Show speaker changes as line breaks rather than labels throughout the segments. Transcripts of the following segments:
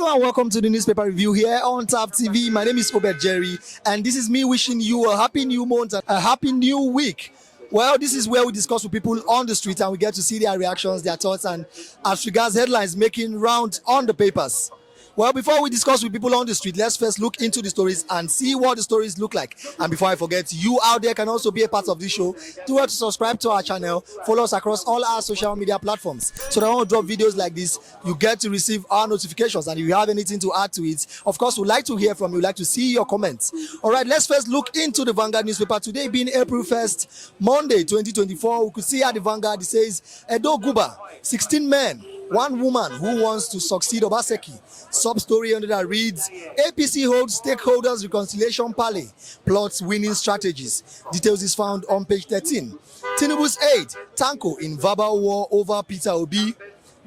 Hello and welcome to the newspaper review here on TAP TV. My name is Obed Jerry, and this is me wishing you a happy new month and a happy new week. Well, this is where we discuss with people on the street and we get to see their reactions, their thoughts, and as regards headlines making round on the papers. Well, before we discuss with people on the street, let's first look into the stories and see what the stories look like. And before I forget, you out there can also be a part of this show. Do well to subscribe to our channel, follow us across all our social media platforms, so that when we drop videos like this, you get to receive our notifications. And if you have anything to add to it, of course, we'd like to hear from you, we'd like to see your comments. All right, let's first look into the Vanguard newspaper. Today being April 1st, Monday, 2024, we could see at the Vanguard, it says, Edo Guba, 16 men, one woman who wants to succeed Obaseki. Sub-story under that reads, APC holds stakeholders reconciliation parley, plots winning strategies. Details is found on page 13. Tinubu's aide, Tanko in verbal war over Peter Obi.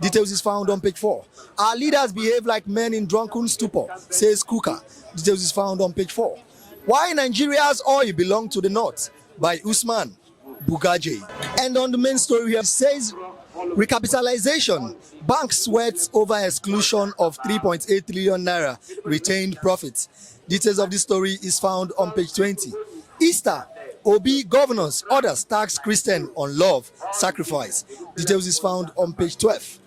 Details is found on page 4. Our leaders behave like men in drunken stupor, says Kuka. Details is found on page 4. Why Nigeria's oil belong to the north, by Usman Bugaje. And on the main story here, it says, recapitalization. Banks sweat over exclusion of 3.8 trillion naira retained profits. Details of this story is found on page 20. Easter. Obi governors orders tax Christian on love sacrifice. Details is found on page 12.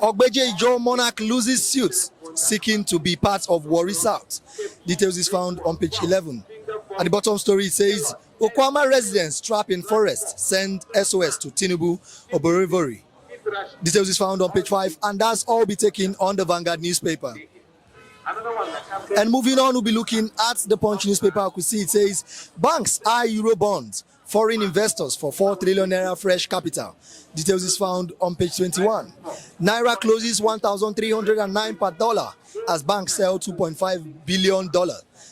Ogbeje Joe Monarch loses suits seeking to be part of Warri South. Details is found on page 11. At the bottom story it says, Okhuama residents trapped in forest send SOS to Tinubu Oborevori. Details is found on page 5, and that's all be taken on the Vanguard newspaper. And moving on, we'll be looking at the Punch newspaper. I could see it says, banks eye Euro bonds, foreign investors for 4 trillion naira fresh capital. Details is found on page 21. Naira closes 1,309 per dollar as banks sell $2.5 billion.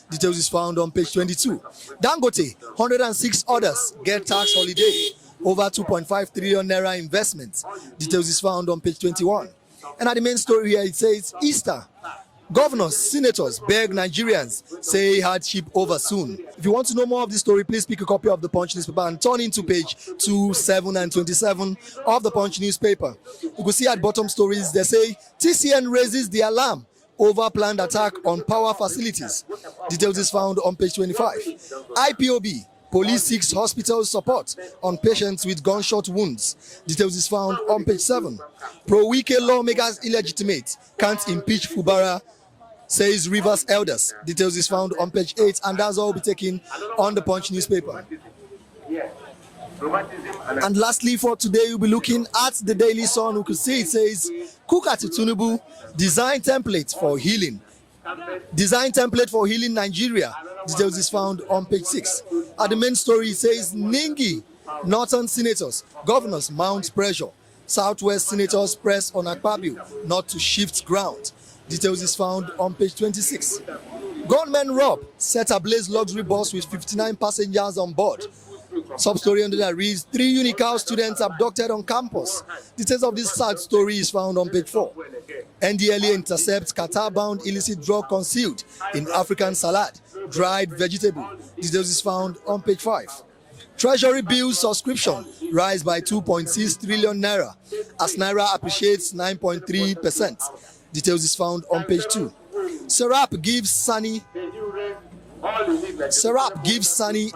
Details is found on page 22. Dangote, 106 others get tax holiday. Over 2.5 trillion naira investments. Details is found on page 21. And at the main story here, it says, Easter. Governors, senators beg Nigerians, say hardship over soon. If you want to know more of this story, please pick a copy of the Punch newspaper and turn into page 27 and 27 of the Punch newspaper. You can see at bottom stories, they say, TCN raises the alarm over planned attack on power facilities. Details is found on page 25. IPOB. Police seeks hospital support on patients with gunshot wounds. Details is found on page 7. Pro-Wike lawmakers illegitimate, can't impeach Fubara, says Rivers elders. Details is found on page 8, and that's all be taken on the Punch newspaper. And lastly for today, we'll be looking at the Daily Sun. We could see it says, Kuka to Tinubu, design template for healing. Design template for healing Nigeria. Details is found on page 6. At the main story, it says, Ningi, Northern senators, governors mount pressure. Southwest senators press on Akpabio not to shift ground. Details is found on page 26. Gunmen rob, set ablaze luxury bus with 59 passengers on board. Sub-story under that reads, 3 Unical students abducted on campus. Details of this sad story is found on page 4. NDLA intercepts Qatar-bound illicit drug concealed in African salad, dried vegetable. Details is found on page 5. Treasury bills subscription rise by 2.6 trillion naira as naira appreciates 9.3%. Details is found on page 2. Serap gives Sani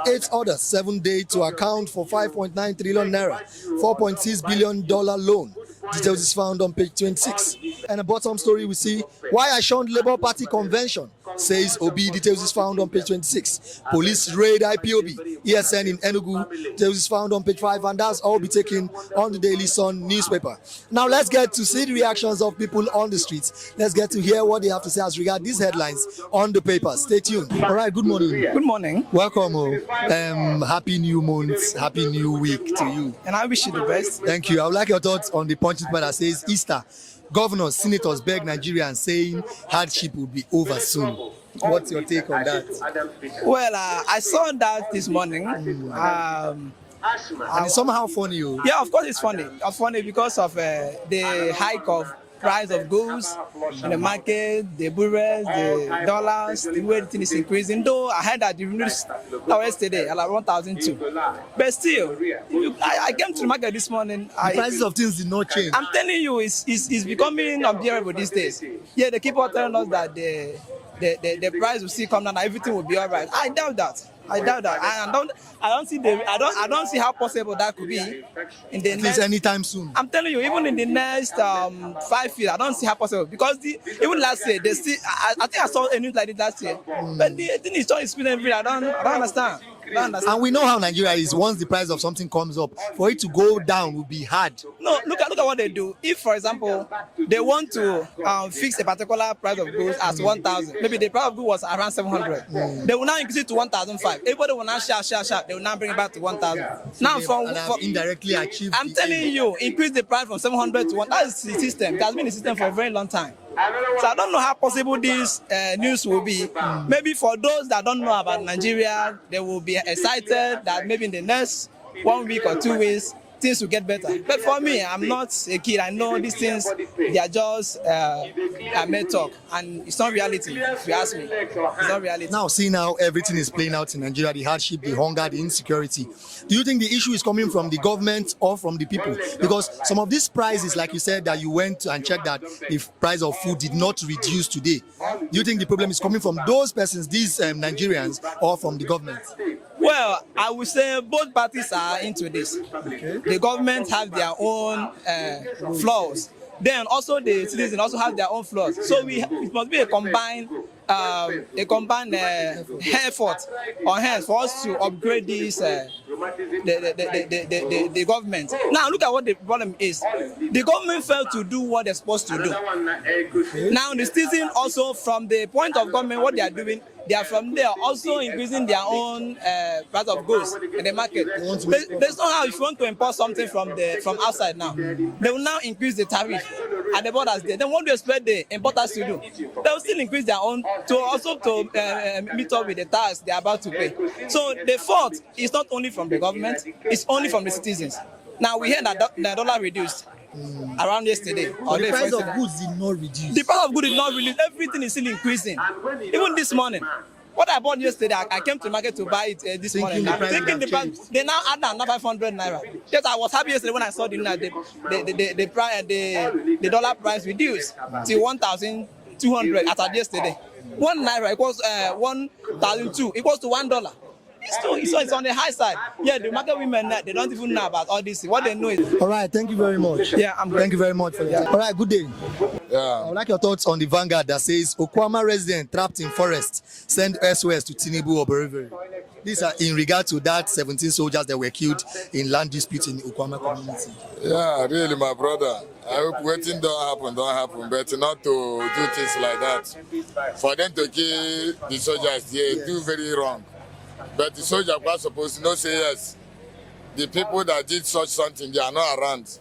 8 orders 7 days to account for 5.9 trillion naira, $4.6 billion loan. Details is found on page 26. And the bottom story we see, why I shunned Labour Party convention, says Obi. Details is found on page 26. Police raid IPOB, ESN in Enugu. Details is found on page 5, and that's all be taken on the Daily Sun newspaper. Now let's get to see the reactions of people on the streets. Let's get to hear what they have to say as regard these headlines on the paper. Stay tuned. All right, good morning.
Good morning.
Welcome. Happy new month, happy new week to you.
And I wish you the best.
Thank you. I would like your thoughts on the Punch newspaper that says Easter. Governors, senators beg Nigerians saying hardship will be over soon. What's your take on that?
Well, I saw that this morning.
And it's somehow funny.
Yeah, of course it's funny. It's funny because of the hike of price of goods in the market, the burers, the dollars, the way the thing is increasing. Though I heard that the news yesterday at like 1,002. But still, I came to the market this morning.
The prices of things did not change.
I'm telling you, it's becoming unbearable these days. Yeah, they keep on telling us that the price will still come down, and everything will be all right. I doubt that. I don't see how possible that could be in the next
anytime soon.
I'm telling you, even in the next 5 years, I don't see how possible, because even last year they still. I think I saw a news like this last year, but the thing is just spinning every. I don't understand.
And we know how Nigeria is. Once the price of something comes up, for it to go down will be hard.
No, look at what they do. If, for example, they want to fix a particular price of goods as 1,000, maybe the price of goods was around 700, they will now increase it to 1,005. Everybody will now shout. They will now bring it back to 1,000. Now, from
indirectly achieved.
I'm telling you, increase the price from 700 to 1. That is the system. It has been the system for a very long time. So I don't know how possible this news will be. Maybe for those that don't know about Nigeria, they will be excited that maybe in the next 1 week or 2 weeks, things will get better. But for me, I'm not a kid. I know these things, they are just made talk. And it's not reality, if you ask me. It's not reality.
Now, see now everything is playing out in Nigeria, the hardship, the hunger, the insecurity. Do you think the issue is coming from the government or from the people? Because some of these prices, like you said, that you went and checked that the price of food did not reduce today. Do you think the problem is coming from those persons, these Nigerians, or from the government?
Well, I would say both parties are into this. Okay. The government have their own flaws. Then also the citizens also have their own flaws. So it must be a combined effort on hands for us to upgrade this the government. Now look at what the problem is. The government failed to do what they're supposed to do. Now the citizens also, from the point of government, what they are doing, they are from there also increasing their own price of goods in the market. There's no how, if you want to import something from outside now, they will now increase the tariff at the borders there. Then what do you expect the importers to do? They will still increase their own to meet up with the tax they are about to pay. So the fault is not only from the government, it's only from the citizens. Now we hear that the dollar reduced around yesterday.
So the price of goods did not reduce.
The price of goods did not reduce. Everything is still increasing. Even this morning, what I bought yesterday, I came to the market to buy it this morning. Thinking the price, they now add another 500 naira. Yes, I was happy yesterday when I saw the dollar price reduced to 1,200 as of yesterday. 1 naira equals 1,002 equals to $1. It's on the high side. Yeah, the market women, they don't even know about all this. What they know is.
All right, thank you very much.
Yeah,
thank you very much for that. All right, good day.
Yeah.
I would like your thoughts on the Vanguard that says Okhuama resident trapped in forest send SOS to Tinubu or Bereveri. These are in regard to that 17 soldiers that were killed in land dispute in Okhuama community.
Yeah, really, my brother. I hope waiting don't happen, but not to do things like that. For them to kill the soldiers, they do very wrong. But the soldiers were supposed to know say yes. The people that did such something, they are not around.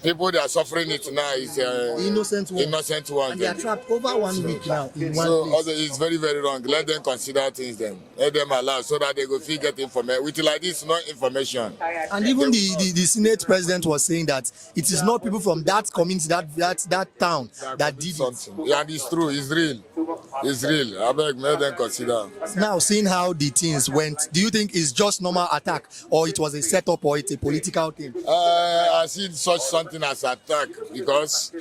People that are suffering it now is
innocent ones. And they are trapped over 1 week now in one
so
place.
It's very, very wrong. Let them consider things then. Let them allow so that they go get information. With like this, no information.
And even the Senate president was saying that it is not people from that community, that town that did something.
Yeah, and it's true. It's real. It's real. I beg, let them consider.
Now, seeing how the things went, do you think it's just normal attack, or it was a setup, or it's a political thing?
I see such something as attack because,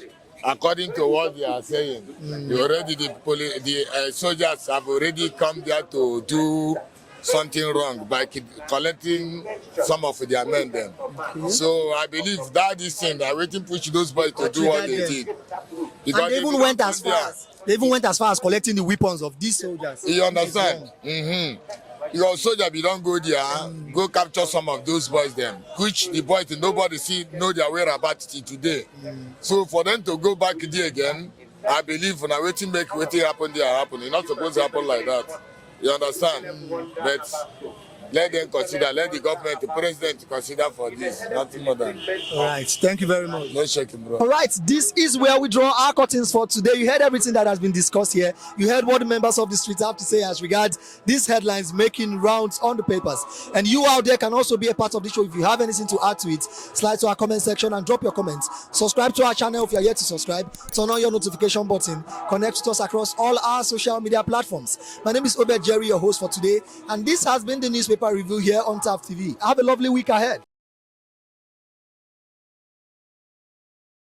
according to what they are saying, the soldiers have already come there to do something wrong by collecting some of their men then. Okay. So I believe that this thing, they are waiting to push those boys to do what they did. Because
and they even went as far as collecting the weapons of these soldiers.
You understand? Your soldier, if you don't go there, go capture some of those boys then. Which the boys, nobody know their whereabouts today. So for them to go back there again, I believe when I waiting happen there happen. It's not supposed to happen like that. You understand? But let them consider, let the government, the president consider for this. Nothing more than.
All right, thank you very much.
No shaking, bro.
All right, this is where we draw our curtains for today. You heard everything that has been discussed here. You heard what the members of the street have to say as regards these headlines making rounds on the papers. And you out there can also be a part of the show. If you have anything to add to it, slide to our comment section and drop your comments. Subscribe to our channel if you are yet to subscribe. Turn on your notification button. Connect with us across all our social media platforms. My name is Obed Jerry, your host for today. And this has been the newspaper review here on TAF TV. Have a lovely week ahead.